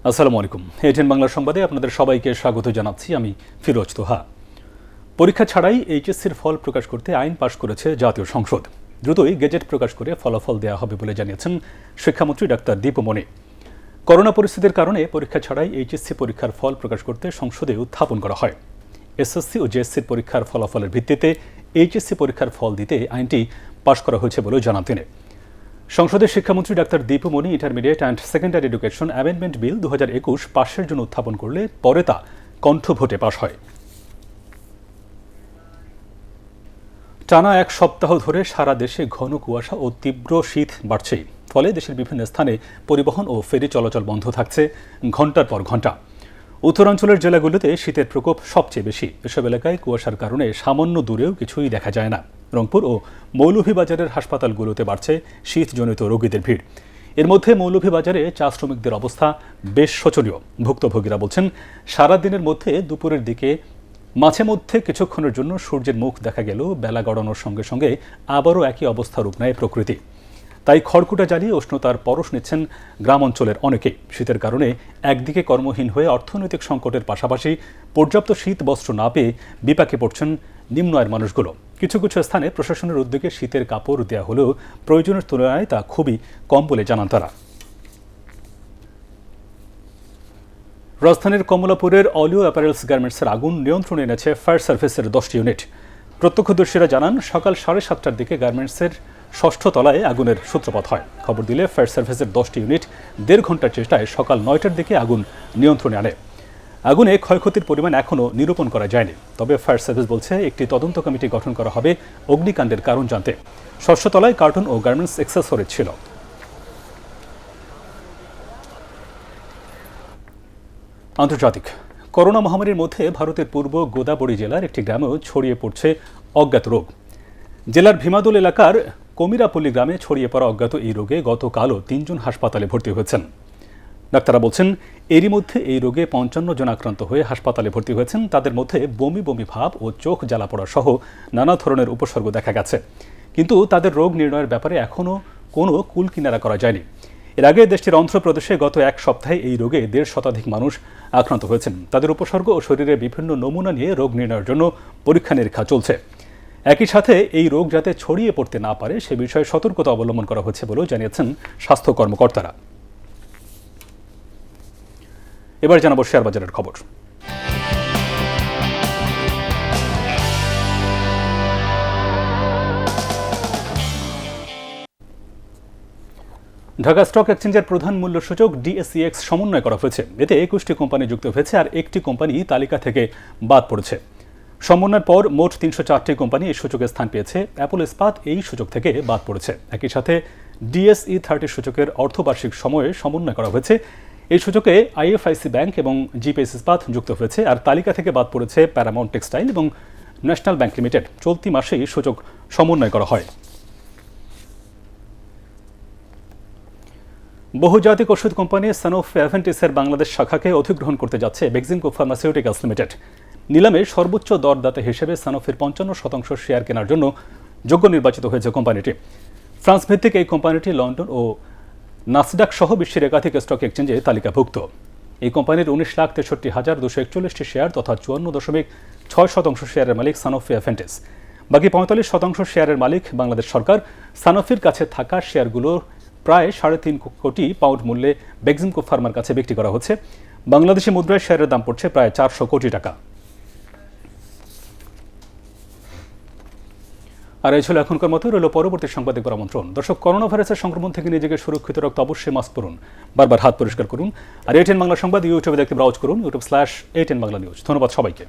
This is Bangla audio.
আসসালামু আলাইকুম। এটিএন বাংলা সংবাদে আপনাদের সবাইকে স্বাগত জানাচ্ছি। আমি ফিরোজ তোহা। পরীক্ষা ছাড়াই এইচএসসির ফল প্রকাশ করতে আইন পাশ করেছে জাতীয় সংসদ। দ্রুতই গেজেট প্রকাশ করে ফলাফল দেওয়া হবে বলে জানিয়েছেন শিক্ষামন্ত্রী ডাক্তার দীপু মনি। করোনা পরিস্থিতির কারণে পরীক্ষা ছাড়াই এইচএসসি পরীক্ষার ফল প্রকাশ করতে সংসদে উত্থাপন করা হয়। এসএসসি ও জেএসসির পরীক্ষার ফলাফলের ভিত্তিতে এইচএসসি পরীক্ষার ফল দিতে আইনটি পাশ করা হয়েছে বলেও জানান তিনি। সংসদের শিক্ষামন্ত্রী doctor Dipu Moni intermediate and secondary education amendment bill 2021 পাশের জন্য উত্থাপন করলে পরে তা কণ্ঠভোটে পাশ হয়। টানা এক সপ্তাহ ধরে সারা দেশে ঘন কুয়াশা ও তীব্র শীত বাড়ছেই। ফলে দেশের বিভিন্ন স্থানে পরিবহন ও ফেরি চলাচল বন্ধ থাকছে ঘণ্টার পর ঘণ্টা। উত্তরাঞ্চলের জেলাগুলোতে শীতের প্রকোপ সবচেয়ে বেশি। এসব এলাকায় কুয়াশার কারণে সামান্য দূরেও কিছুই দেখা যায় না। রংপুর ও মৌলভীবাজারের হাসপাতালগুলোতে বাড়ছে শীতজনিত রোগীদের ভিড়। এর মধ্যে মৌলভীবাজারে চা শ্রমিকদের অবস্থা বেশ শোচনীয়। ভুক্তভোগীরা বলছেন, সারাদিনের মধ্যে দুপুরের দিকে মাঝে মধ্যে কিছুক্ষণের জন্য সূর্যের মুখ দেখা গেলেও বেলা গড়ানোর সঙ্গে সঙ্গে আবারও একই অবস্থা রূপ নেয় প্রকৃতি। তাই খড়কুটা জ্বালিয়ে উষ্ণতার পরশ নিচ্ছেন গ্রাম অঞ্চলের অনেকেই। শীতের কারণে একদিকে কর্মহীন হয়ে অর্থনৈতিক সংকটের পাশাপাশি পর্যাপ্ত শীত বস্ত্র না পেয়ে বিপাকে পড়ছেন নিম্ন আয়ের মানুষগুলো। কিছু কিছু স্থানে প্রশাসনের উদ্যোগে শীতের কাপড় দেওয়া হলেও প্রয়োজনের তুলনায় তা খুবই কম বলে জানান তারা। রাজধানীর কমলাপুরের অলিও অ্যাপারেলস গার্মেন্টসের আগুন নিয়ন্ত্রণে এনেছে ফায়ার সার্ভিসের 10টি ইউনিট। প্রত্যক্ষদর্শীরা জানান, সকাল 7:30টার দিকে গার্মেন্টসের 6ষ্ঠ তলায় আগুনের সূত্রপাত হয়। খবর দিলে ফায়ার সার্ভিসের 10টি ইউনিট 1.5 ঘণ্টার চেষ্টায় সকাল 9টার দিকে আগুন নিয়ন্ত্রণে আনে। আগুনে ক্ষয়ক্ষতির পরিমাণ এখনও নিরূপণ করা যায়নি। তবে ফায়ার সার্ভিস বলছে, একটি তদন্ত কমিটি গঠন করা হবে অগ্নিকাণ্ডের কারণ জানতে। 6ষ্ঠ তলায় কার্টুন ও গার্মেন্টস অ্যাক্সেসরিজ ছিল। আন্তর্জাতিক করোনা মহামারীর মধ্যে ভারতের পূর্ব গোদাবরী জেলার একটি গ্রামেও ছড়িয়ে পড়ছে অজ্ঞাত রোগ। জেলার ভীমাদোল এলাকার কমিরাপল্লী গ্রামে ছড়িয়ে পড়া অজ্ঞাত এই রোগে গতকালও 3 জন হাসপাতালে ভর্তি হয়েছেন। ডাক্তাররা বলছেন, এরই মধ্যে এই রোগে 55 জন আক্রান্ত হয়ে হাসপাতালে ভর্তি হয়েছেন। তাদের মধ্যে বমি বমি ভাব ও চোখ জ্বালা পড়া সহ নানা ধরনের উপসর্গ দেখা গেছে। কিন্তু তাদের রোগ নির্ণয়ের ব্যাপারে এখনও কোনো কুল কিনারা করা যায়নি। এর আগে দেশটির অন্ধ্রপ্রদেশে গত এক সপ্তাহে এই রোগে 1.5 শতাধিক মানুষ আক্রান্ত হয়েছেন। তাদের উপসর্গ ও শরীরের বিভিন্ন নমুনা নিয়ে রোগ নির্ণয়ের জন্য পরীক্ষা নিরীক্ষা চলছে। একই সাথে এই রোগ যাতে ছড়িয়ে পড়তে না পারে সে বিষয়ে সতর্কতা অবলম্বন করা হচ্ছে বলেও জানিয়েছেন স্বাস্থ্য কর্মকর্তারা। এবার জানাবো শেয়ার বাজারের খবর। ঢাকা স্টক এক্সচেঞ্জের প্রধান মূল্য সূচক DSEX সমন্বয় করা হয়েছে। এতে 21টি কোম্পানি যুক্ত হয়েছে আর একটি কোম্পানি তালিকা থেকে বাদ পড়েছে। সমন্বয়ের পর মোট 304টি কোম্পানি এই সূচকে স্থান পেয়েছে। অ্যাপল ইস্পাত এই সূচক থেকে বাদ পড়েছে। একই সাথে DSE 30 সূচকের অর্ধবার্ষিক সময়ে সমন্বয় করা হয়েছে। এই সূচকে IFIC ব্যাংক এবং জিপিএস ইস্পাত যুক্ত হয়েছে। আর তালিকা থেকে বাদ পড়েছে প্যারামাউন্ট টেক্সটাইল এবং ন্যাশনাল ব্যাংক লিমিটেড। চলতি মাসেই সূচক সমন্বয় করা হয়। বহুজাতিক ওষুধ কোম্পানি সানোফি অ্যাভেন্টিসের বাংলাদেশ শাখাকে অধিগ্রহণ করতে যাচ্ছে বেক্সিমকো ফার্মাসিউটিক্যালস লিমিটেড। নিলামে সর্বোচ্চ দরদাতা হিসেবে সানোফির 55% শেয়ার কেনার জন্য যোগ্য নির্বাচিত হয়েছে কোম্পানিটি। ফ্রান্স ভিত্তিক এই কোম্পানিটি লন্ডন ও নাসডাক সহ বিশ্বের একাধিক স্টক এক্সচেঞ্জে তালিকাভুক্ত। এই কোম্পানির 19,63,241টি শেয়ার তথা 54.6% শেয়ারের মালিক সানোফি অ্যাভেন্টিস। বাকি 45% শেয়ারের মালিক বাংলাদেশ সরকার। সানোফির কাছে থাকা শেয়ারগুলো প্রায় 3.5 কোটি পাউন্ড মূল্যে বেক্সিমকো ফার্মার কাছে বিক্রি করা হচ্ছে। বাংলাদেশি মুদ্রায় শেয়ারের দাম পড়ছে প্রায় 400 কোটি টাকা। আর এই ছিল এখনকার মতো। রইল পরবর্তী সংবাদ দেখবার আমন্ত্রণ। দর্শক, করোনা ভাইরাসের সংক্রমণ থেকে নিজেকে সুরক্ষিত রাখতে অবশ্যই মাস্ক পরুন, বারবার হাত পরিষ্কার করুন। আর এটিএন বাংলা সংবাদ ইউটিউবে দেখতে ব্রাউজ করুন, youtube/ATN বাংলা নিউজ। ধন্যবাদ সবাইকে।